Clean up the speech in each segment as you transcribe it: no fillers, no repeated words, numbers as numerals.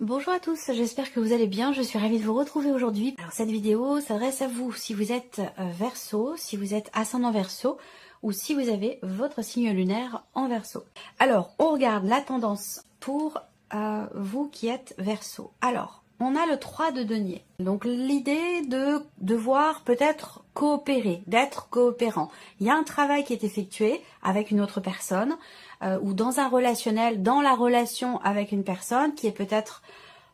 Bonjour à tous, j'espère que vous allez bien, je suis ravie de vous retrouver aujourd'hui. Alors cette vidéo s'adresse à vous si vous êtes Verseau, si vous êtes ascendant Verseau ou si vous avez votre signe lunaire en Verseau. Alors on regarde la tendance pour vous qui êtes Verseau. Alors on a le 3 de denier, donc l'idée de devoir peut-être coopérer, d'être coopérant. Il y a un travail qui est effectué avec une autre personne ou dans un relationnel, dans la relation avec une personne qui est peut-être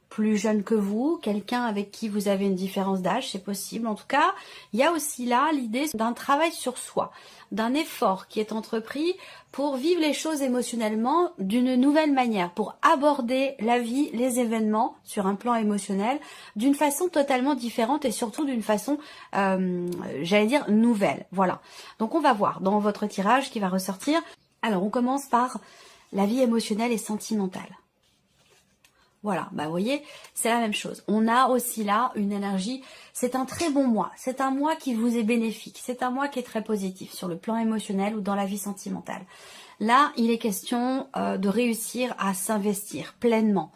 plus jeune que vous, quelqu'un avec qui vous avez une différence d'âge, c'est possible. En tout cas, il y a aussi là l'idée d'un travail sur soi, d'un effort qui est entrepris pour vivre les choses émotionnellement d'une nouvelle manière, pour aborder la vie, les événements sur un plan émotionnel d'une façon totalement différente et surtout d'une façon, j'allais dire, nouvelle. Voilà. Donc on va voir dans votre tirage qui va ressortir. Alors on commence par la vie émotionnelle et sentimentale. Voilà, bah vous voyez, c'est la même chose. On a aussi là une énergie, c'est un très bon mois, c'est un mois qui vous est bénéfique, c'est un mois qui est très positif sur le plan émotionnel ou dans la vie sentimentale. Là, il est question de réussir à s'investir pleinement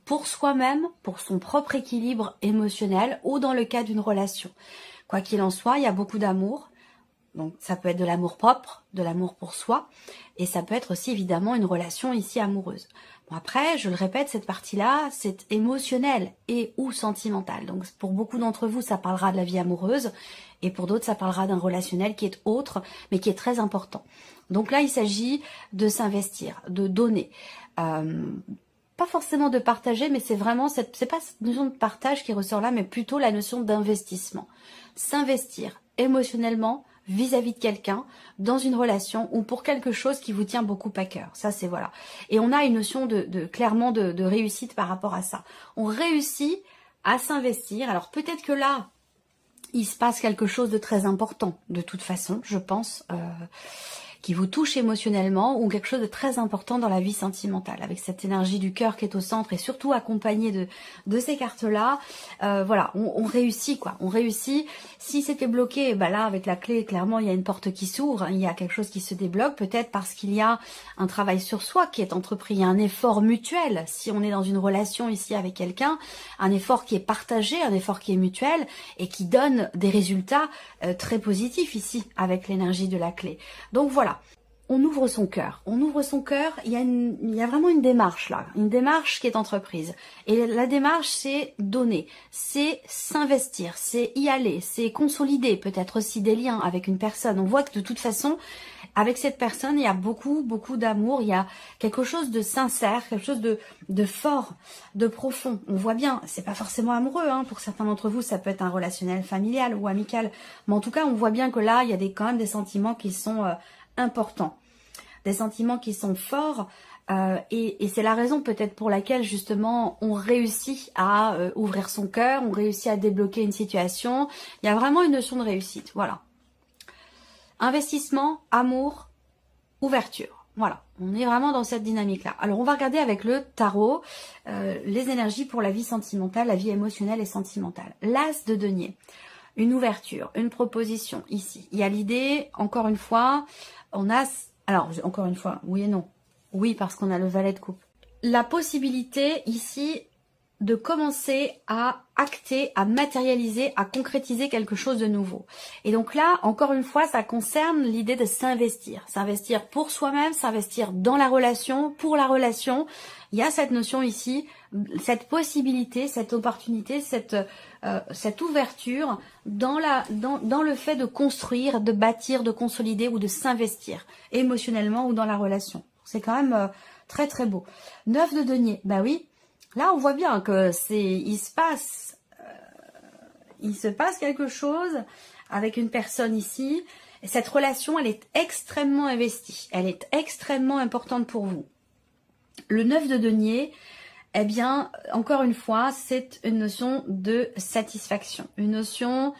pour soi-même, pour son propre équilibre émotionnel ou dans le cas d'une relation. Quoi qu'il en soit, il y a beaucoup d'amour. Donc ça peut être de l'amour propre, de l'amour pour soi, et ça peut être aussi évidemment une relation ici amoureuse. Bon après, je le répète, cette partie-là, c'est émotionnel et ou sentimental. Donc pour beaucoup d'entre vous, ça parlera de la vie amoureuse, et pour d'autres, ça parlera d'un relationnel qui est autre, mais qui est très important. Donc là, il s'agit de s'investir, de donner. Pas forcément de partager, mais c'est vraiment, c'est pas cette notion de partage qui ressort là, mais plutôt la notion d'investissement. S'investir émotionnellement, vis-à-vis de quelqu'un, dans une relation ou pour quelque chose qui vous tient beaucoup à cœur. Ça, c'est voilà. Et on a une notion clairement de réussite par rapport à ça. On réussit à s'investir. Alors peut-être que là, il se passe quelque chose de très important, de toute façon, je pense, qui vous touche émotionnellement ou quelque chose de très important dans la vie sentimentale, avec cette énergie du cœur qui est au centre et surtout accompagnée de ces cartes-là. Voilà, on réussit quoi, on réussit. Si c'était bloqué, bah là avec la clé, clairement il y a une porte qui s'ouvre, il y a quelque chose qui se débloque, peut-être parce qu'il y a un travail sur soi qui est entrepris, il y a un effort mutuel. Si on est dans une relation ici avec quelqu'un, un effort qui est partagé, un effort qui est mutuel et qui donne des résultats très positifs ici avec l'énergie de la clé. Donc voilà. On ouvre son cœur. On ouvre son cœur. Il y a vraiment une démarche là, une démarche qui est entreprise. Et la démarche, c'est donner, c'est s'investir, c'est y aller, c'est consolider peut-être aussi des liens avec une personne. On voit que de toute façon, avec cette personne, il y a beaucoup d'amour. Il y a quelque chose de sincère, quelque chose de fort, de profond. On voit bien. C'est pas forcément amoureux. Hein. Pour certains d'entre vous, ça peut être un relationnel familial ou amical. Mais en tout cas, on voit bien que là, il y a quand même des sentiments qui sont importants, des sentiments qui sont forts et c'est la raison peut-être pour laquelle justement on réussit à ouvrir son cœur, on réussit à débloquer une situation. Il y a vraiment une notion de réussite, voilà. Investissement, amour, ouverture, voilà. On est vraiment dans cette dynamique-là. Alors on va regarder avec le tarot les énergies pour la vie sentimentale, la vie émotionnelle et sentimentale. L'as de denier. Une ouverture, une proposition ici. Il y a l'idée, encore une fois, on a... Alors, encore une fois, oui et non. Oui, parce qu'on a le valet de coupe. La possibilité ici de commencer à acter, à matérialiser, à concrétiser quelque chose de nouveau. Et donc là, encore une fois, ça concerne l'idée de s'investir. S'investir pour soi-même, s'investir dans la relation, pour la relation. Il y a cette notion ici, cette possibilité, cette opportunité, cette ouverture dans le fait de construire, de bâtir, de consolider ou de s'investir émotionnellement ou dans la relation. C'est quand même très très beau. 9 de denier, bah oui. Là, on voit bien que il se passe quelque chose avec une personne ici. Et cette relation, elle est extrêmement investie. Elle est extrêmement importante pour vous. Le 9 de denier, eh bien, encore une fois, c'est une notion de satisfaction, une notion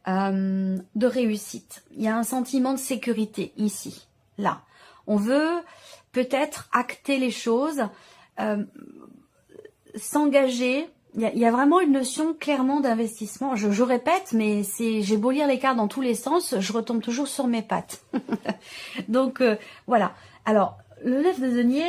de réussite. Il y a un sentiment de sécurité ici, là. On veut peut-être acter les choses, s'engager. Il y a vraiment une notion clairement d'investissement. Je répète, mais j'ai beau lire les cartes dans tous les sens, je retombe toujours sur mes pattes. Donc voilà. Alors, le 9 de denier,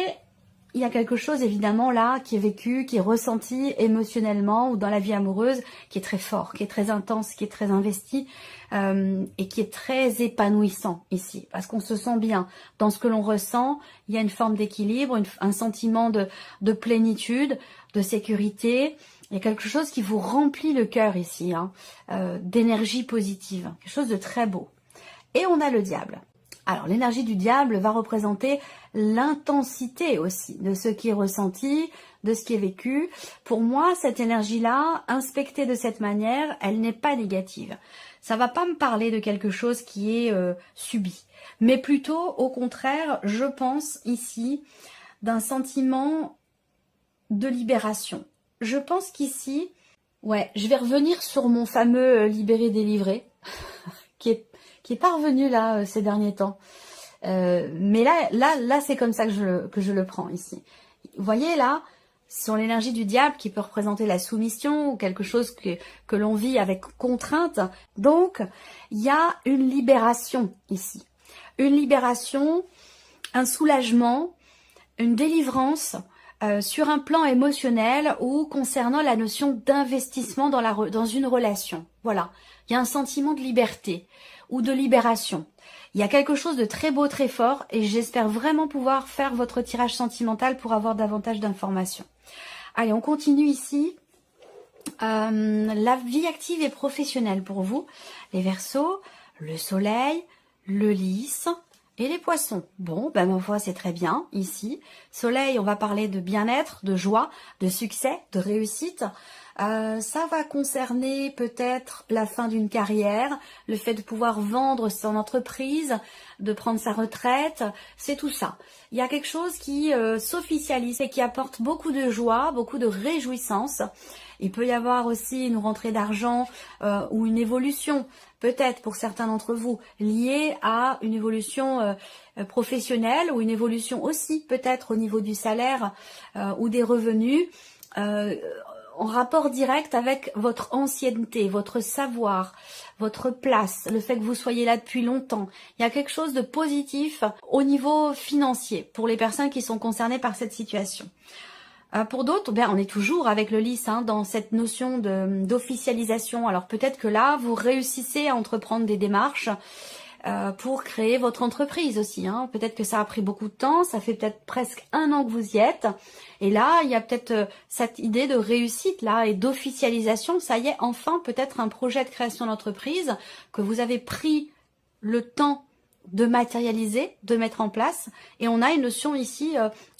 il y a quelque chose évidemment là qui est vécu, qui est ressenti émotionnellement ou dans la vie amoureuse, qui est très fort, qui est très intense, qui est très investi et qui est très épanouissant ici, parce qu'on se sent bien dans ce que l'on ressent. Il y a une forme d'équilibre, un sentiment de plénitude, de sécurité. Il y a quelque chose qui vous remplit le cœur ici, hein, d'énergie positive, quelque chose de très beau. Et on a le diable. Alors l'énergie du diable va représenter l'intensité aussi de ce qui est ressenti, de ce qui est vécu. Pour moi, cette énergie-là, inspectée de cette manière, elle n'est pas négative. Ça va pas me parler de quelque chose qui est subi, mais plutôt au contraire, je pense ici d'un sentiment de libération. Je pense qu'ici, ouais, je vais revenir sur mon fameux libéré délivré qui est pas revenu là ces derniers temps. Mais là c'est comme ça que je le prends ici. Vous voyez là, sur l'énergie du diable qui peut représenter la soumission ou quelque chose que l'on vit avec contrainte. Donc, il y a une libération ici. Une libération, un soulagement, une délivrance sur un plan émotionnel ou concernant la notion d'investissement dans une relation. Voilà, il y a un sentiment de liberté ou de libération. Il y a quelque chose de très beau, très fort et j'espère vraiment pouvoir faire votre tirage sentimental pour avoir davantage d'informations. Allez, on continue ici. La vie active et professionnelle pour vous, les Verseaux, le soleil, le lys et les poissons. Bon, ben ma foi, c'est très bien ici. Soleil, on va parler de bien-être, de joie, de succès, de réussite. Ça va concerner peut-être la fin d'une carrière, le fait de pouvoir vendre son entreprise, de prendre sa retraite, c'est tout ça. Il y a quelque chose qui s'officialise et qui apporte beaucoup de joie, beaucoup de réjouissance. Il peut y avoir aussi une rentrée d'argent ou une évolution, peut-être pour certains d'entre vous, liée à une évolution professionnelle ou une évolution aussi peut-être au niveau du salaire ou des revenus. En rapport direct avec votre ancienneté, votre savoir, votre place, le fait que vous soyez là depuis longtemps. Il y a quelque chose de positif au niveau financier pour les personnes qui sont concernées par cette situation. Pour d'autres, on est toujours avec le lys dans cette notion d'officialisation. Alors peut-être que là, vous réussissez à entreprendre des démarches pour créer votre entreprise aussi. Peut-être que ça a pris beaucoup de temps, ça fait peut-être presque 1 an que vous y êtes. Et là, il y a peut-être cette idée de réussite là et d'officialisation. Ça y est, enfin, peut-être un projet de création d'entreprise que vous avez pris le temps de matérialiser, de mettre en place. Et on a une notion ici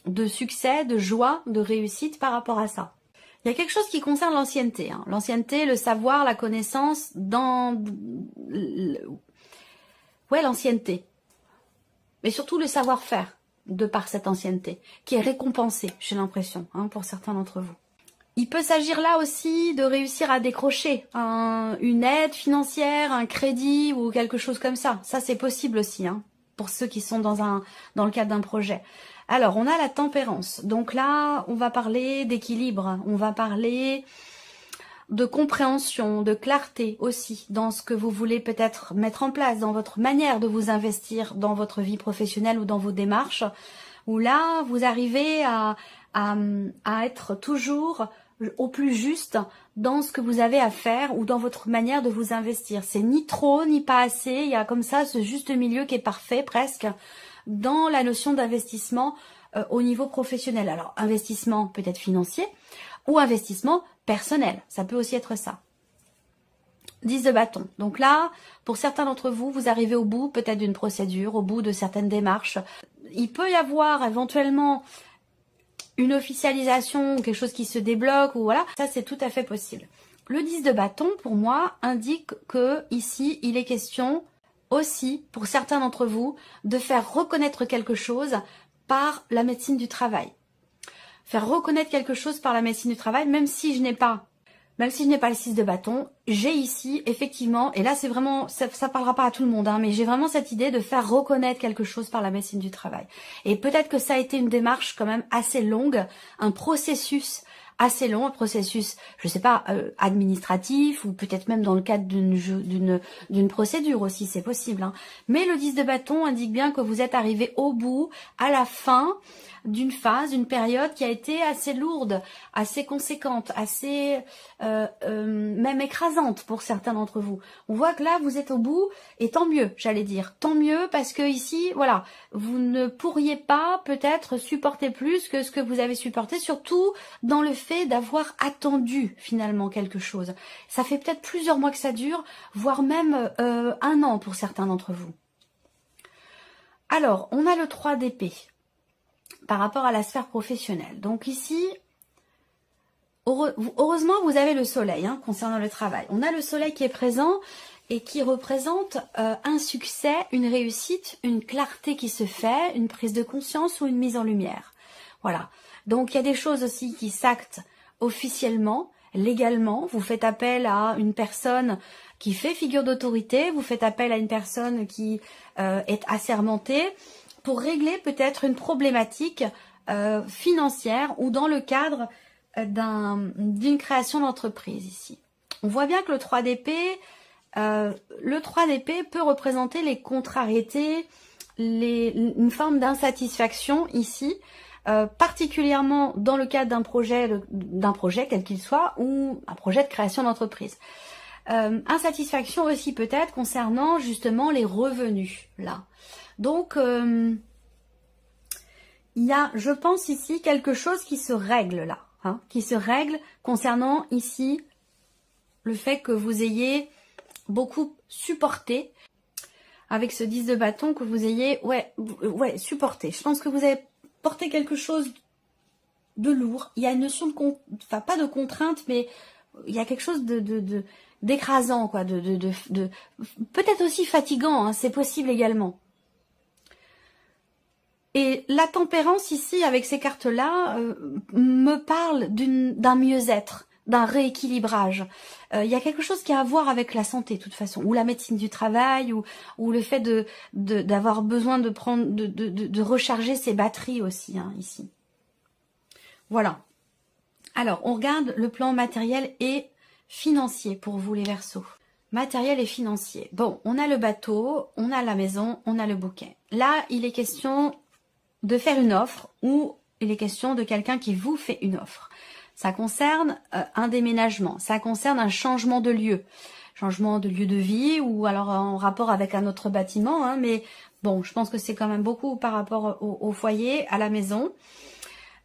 de succès, de joie, de réussite par rapport à ça. Il y a quelque chose qui concerne l'ancienneté. L'ancienneté, le savoir, la connaissance ouais, l'ancienneté, mais surtout le savoir-faire de par cette ancienneté, qui est récompensée, j'ai l'impression, pour certains d'entre vous. Il peut s'agir là aussi de réussir à décrocher une aide financière, un crédit ou quelque chose comme ça. Ça, c'est possible aussi, pour ceux qui sont dans le cadre d'un projet. Alors, on a la tempérance. Donc là, on va parler d'équilibre, on va parler de compréhension, de clarté aussi dans ce que vous voulez peut-être mettre en place, dans votre manière de vous investir dans votre vie professionnelle ou dans vos démarches, où là, vous arrivez à être toujours au plus juste dans ce que vous avez à faire ou dans votre manière de vous investir. C'est ni trop, ni pas assez, il y a comme ça ce juste milieu qui est parfait presque dans la notion d'investissement au niveau professionnel. Alors, investissement peut-être financier ou investissement personnel, ça peut aussi être ça. 10 de bâton. Donc là, pour certains d'entre vous, vous arrivez au bout peut-être d'une procédure, au bout de certaines démarches. Il peut y avoir éventuellement une officialisation, quelque chose qui se débloque, ou voilà, ça c'est tout à fait possible. Le 10 de bâton, pour moi, indique que ici, il est question aussi, pour certains d'entre vous, de faire reconnaître quelque chose par la médecine du travail. Faire reconnaître quelque chose par la médecine du travail, même si je n'ai pas le 6 de bâton, j'ai ici, effectivement, et là c'est vraiment, ça parlera pas à tout le monde, mais j'ai vraiment cette idée de faire reconnaître quelque chose par la médecine du travail. Et peut-être que ça a été une démarche quand même assez longue, un processus assez long, un processus, je sais pas, administratif, ou peut-être même dans le cadre d'une procédure aussi, c'est possible. Mais le 10 de bâton indique bien que vous êtes arrivé au bout, à la fin d'une phase, d'une période qui a été assez lourde, assez conséquente, assez même écrasante pour certains d'entre vous. On voit que là, vous êtes au bout, et tant mieux, j'allais dire. Tant mieux, parce que ici, voilà, vous ne pourriez pas peut-être supporter plus que ce que vous avez supporté, surtout dans le fait d'avoir attendu finalement quelque chose. Ça fait peut-être plusieurs mois que ça dure, voire même 1 an pour certains d'entre vous. Alors, on a le 3 d'épée par rapport à la sphère professionnelle. Donc ici, heureusement, vous avez le soleil concernant le travail. On a le soleil qui est présent et qui représente un succès, une réussite, une clarté qui se fait, une prise de conscience ou une mise en lumière. Voilà. Donc, il y a des choses aussi qui s'actent officiellement, légalement. Vous faites appel à une personne qui fait figure d'autorité, vous faites appel à une personne qui est assermentée pour régler peut-être une problématique financière ou dans le cadre d'une création d'entreprise ici. On voit bien que le 3 d'épée, peut représenter les contrariétés, une forme d'insatisfaction ici, particulièrement dans le cadre d'un projet quel qu'il soit ou un projet de création d'entreprise. Insatisfaction aussi peut-être concernant justement les revenus là. Donc il y a, je pense ici, quelque chose qui se règle là, qui se règle concernant ici le fait que vous ayez beaucoup supporté avec ce 10 de bâton, que vous ayez supporté. Je pense que vous avez porté quelque chose de lourd. Il y a une notion de enfin pas de contrainte, mais il y a quelque chose d'écrasant, quoi, peut-être aussi fatigant, c'est possible également. Et la tempérance ici, avec ces cartes-là, me parle d'un mieux-être, d'un rééquilibrage. Il y a quelque chose qui a à voir avec la santé, de toute façon, ou la médecine du travail, ou le fait d'avoir besoin de recharger ses batteries aussi, ici. Voilà. Alors, on regarde le plan matériel et financier pour vous, les Verseaux. Matériel et financier. Bon, on a le bateau, on a la maison, on a le bouquet. Là, il est question de faire une offre ou il est question de quelqu'un qui vous fait une offre. Ça concerne un déménagement, ça concerne un changement de lieu de vie ou alors en rapport avec un autre bâtiment, mais bon, je pense que c'est quand même beaucoup par rapport au foyer, à la maison.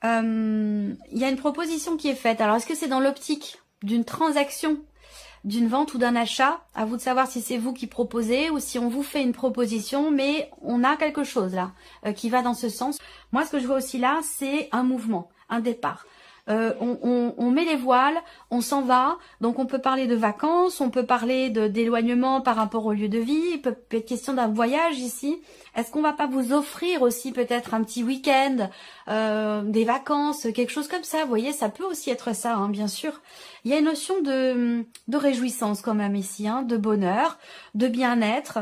Il y a une proposition qui est faite. Alors, est-ce que c'est dans l'optique d'une transaction, d'une vente ou d'un achat? À vous de savoir si c'est vous qui proposez ou si on vous fait une proposition, mais on a quelque chose là qui va dans ce sens. Moi, ce que je vois aussi là, c'est un mouvement, un départ. On met les voiles, on s'en va, donc on peut parler de vacances, on peut parler d'éloignement par rapport au lieu de vie, il peut être question d'un voyage ici. Est-ce qu'on va pas vous offrir aussi peut-être un petit week-end, des vacances, quelque chose comme ça, vous voyez, ça peut aussi être ça, bien sûr. Il y a une notion de réjouissance quand même ici, de bonheur, de bien-être.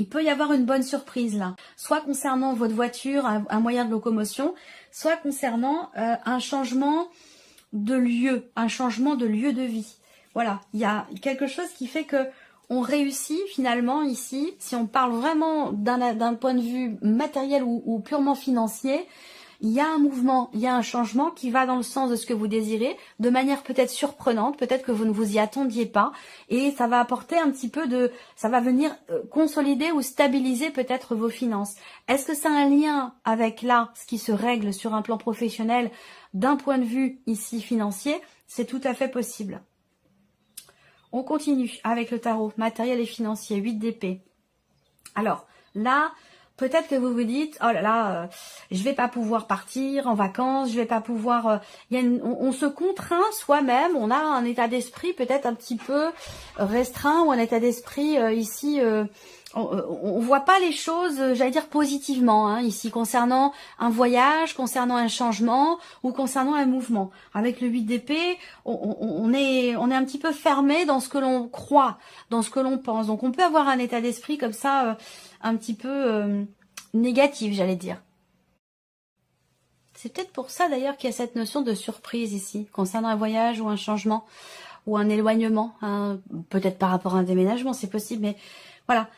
Il peut y avoir une bonne surprise là, soit concernant votre voiture, un moyen de locomotion, soit concernant un changement de lieu, un changement de lieu de vie. Voilà, il y a quelque chose qui fait que on réussit finalement ici, si on parle vraiment d'un point de vue matériel ou purement financier, il y a un mouvement, il y a un changement qui va dans le sens de ce que vous désirez, de manière peut-être surprenante, peut-être que vous ne vous y attendiez pas, et ça va apporter un petit peu ça va venir consolider ou stabiliser peut-être vos finances. Est-ce que ça a un lien avec là, ce qui se règle sur un plan professionnel, d'un point de vue ici financier? C'est tout à fait possible. On continue avec le tarot, matériel et financier, 8 d'épée. Alors, là, peut-être que vous vous dites, oh là là, je vais pas pouvoir partir en vacances, je vais pas pouvoir... on se contraint soi-même, on a un état d'esprit peut-être un petit peu restreint ou un état d'esprit ici... on voit pas les choses, j'allais dire positivement, ici, concernant un voyage, concernant un changement ou concernant un mouvement. Avec le 8 d'épée, on est un petit peu fermé dans ce que l'on croit, dans ce que l'on pense. Donc on peut avoir un état d'esprit comme ça, un petit peu négatif, j'allais dire. C'est peut-être pour ça d'ailleurs qu'il y a cette notion de surprise ici, concernant un voyage ou un changement ou un éloignement, peut-être par rapport à un déménagement, c'est possible, mais voilà.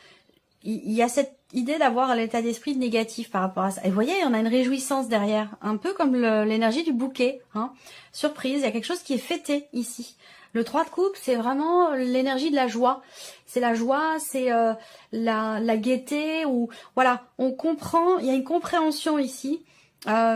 Il y a cette idée d'avoir l'état d'esprit négatif par rapport à ça. Et vous voyez, on a une réjouissance derrière, un peu comme l'énergie du bouquet. Hein. Surprise, il y a quelque chose qui est fêté ici. Le 3 de coupe, c'est vraiment l'énergie de la joie. C'est la joie, c'est la gaieté. Ou voilà, on comprend, il y a une compréhension ici.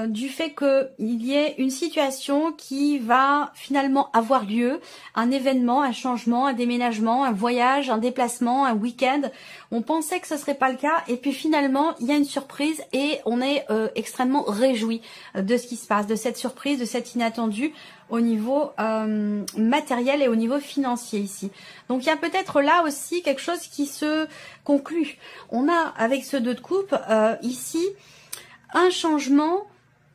Du fait qu'il y ait une situation qui va finalement avoir lieu, un événement, un changement, un déménagement, un voyage, un déplacement, un week-end. On pensait que ce serait pas le cas et puis finalement il y a une surprise et on est extrêmement réjoui de ce qui se passe, de cette surprise, de cet inattendu au niveau matériel et au niveau financier ici. Donc il y a peut-être là aussi quelque chose qui se conclut. On a avec ce 2 de coupe ici un changement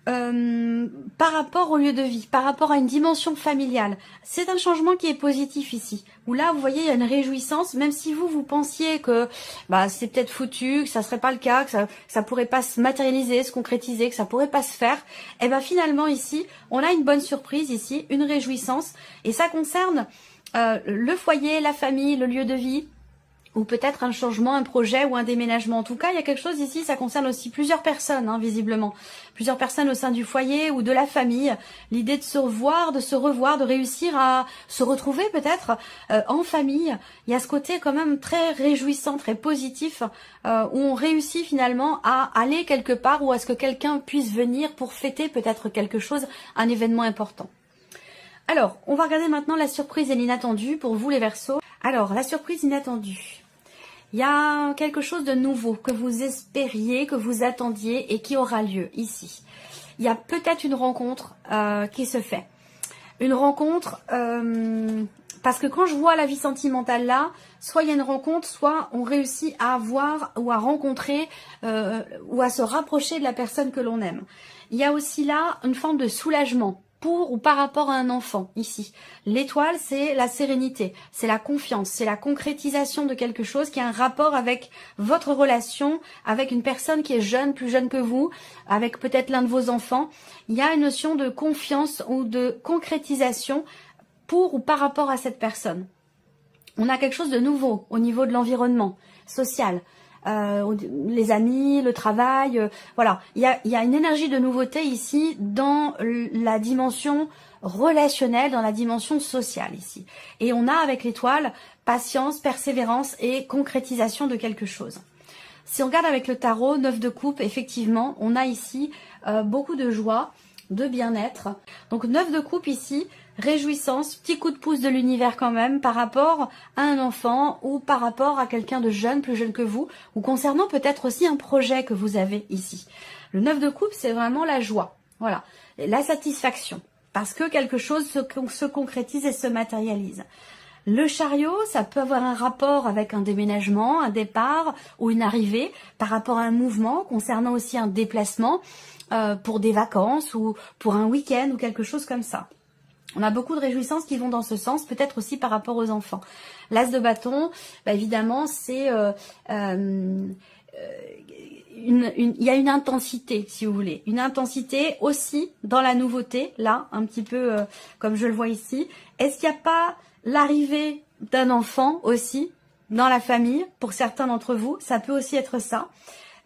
par rapport au lieu de vie, par rapport à une dimension familiale. C'est un changement qui est positif ici. Où là, vous voyez, il y a une réjouissance, même si vous pensiez que c'est peut-être foutu, que ça serait pas le cas, que ça pourrait pas se matérialiser, se concrétiser, que ça pourrait pas se faire. Et bien finalement ici, on a une bonne surprise ici, une réjouissance. Et ça concerne le foyer, la famille, le lieu de vie, ou peut-être un changement, un projet ou un déménagement. En tout cas, il y a quelque chose ici, ça concerne aussi plusieurs personnes, hein, visiblement. Plusieurs personnes au sein du foyer ou de la famille. L'idée de se revoir, de réussir à se retrouver peut-être en famille. Il y a ce côté quand même très réjouissant, très positif, où on réussit finalement à aller quelque part ou à ce que quelqu'un puisse venir pour fêter peut-être quelque chose, un événement important. Alors, on va regarder maintenant la surprise et l'inattendu pour vous les Verseaux. Alors, la surprise inattendue. Il y a quelque chose de nouveau que vous espériez, que vous attendiez et qui aura lieu ici. Il y a peut-être une rencontre qui se fait. Une rencontre, parce que quand je vois la vie sentimentale là, soit il y a une rencontre, soit on réussit à avoir ou à rencontrer ou à se rapprocher de la personne que l'on aime. Il y a aussi là une forme de soulagement. Pour ou par rapport à un enfant, ici. L'étoile, c'est la sérénité, c'est la confiance, c'est la concrétisation de quelque chose qui a un rapport avec votre relation, avec une personne qui est jeune, plus jeune que vous, avec peut-être l'un de vos enfants. Il y a une notion de confiance ou de concrétisation pour ou par rapport à cette personne. On a quelque chose de nouveau au niveau de l'environnement social. Les amis, le travail, voilà. Il y a une énergie de nouveauté ici dans la dimension relationnelle, dans la dimension sociale ici. Et on a avec l'étoile patience, persévérance et concrétisation de quelque chose. Si on regarde avec le tarot, 9 de coupe, effectivement, on a ici beaucoup de joie, de bien-être. Donc 9 de coupe ici, réjouissance, petit coup de pouce de l'univers quand même par rapport à un enfant ou par rapport à quelqu'un de jeune, plus jeune que vous, ou concernant peut-être aussi un projet que vous avez ici. Le 9 de coupe, c'est vraiment la joie, voilà, la satisfaction, parce que quelque chose se concrétise et se matérialise. Le chariot, ça peut avoir un rapport avec un déménagement, un départ ou une arrivée par rapport à un mouvement, concernant aussi un déplacement pour des vacances ou pour un week-end ou quelque chose comme ça. On a beaucoup de réjouissances qui vont dans ce sens, peut-être aussi par rapport aux enfants. L'as de bâton, évidemment, c'est il y a une intensité, si vous voulez. Une intensité aussi dans la nouveauté, là, un petit peu comme je le vois ici. Est-ce qu'il n'y a pas l'arrivée d'un enfant aussi dans la famille, pour certains d'entre vous? Ça peut aussi être ça.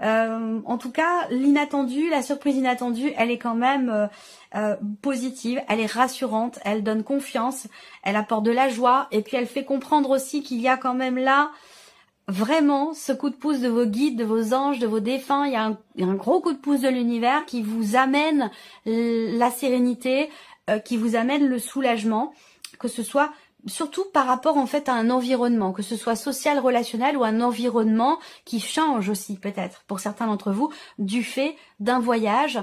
En tout cas, l'inattendu, la surprise inattendue, elle est quand même positive, elle est rassurante, elle donne confiance, elle apporte de la joie et puis elle fait comprendre aussi qu'il y a quand même là vraiment ce coup de pouce de vos guides, de vos anges, de vos défunts. Il y a un gros coup de pouce de l'univers qui vous amène la sérénité, qui vous amène le soulagement, que ce soit surtout par rapport en fait à un environnement, que ce soit social, relationnel ou un environnement qui change aussi peut-être pour certains d'entre vous du fait d'un voyage,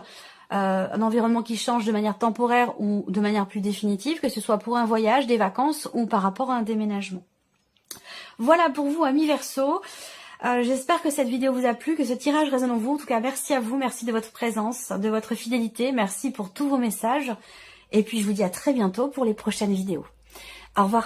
un environnement qui change de manière temporaire ou de manière plus définitive, que ce soit pour un voyage, des vacances ou par rapport à un déménagement. Voilà pour vous amis Verseaux. J'espère que cette vidéo vous a plu, que ce tirage résonne en vous. En tout cas, merci à vous, merci de votre présence, de votre fidélité, merci pour tous vos messages. Et puis je vous dis à très bientôt pour les prochaines vidéos. Au revoir.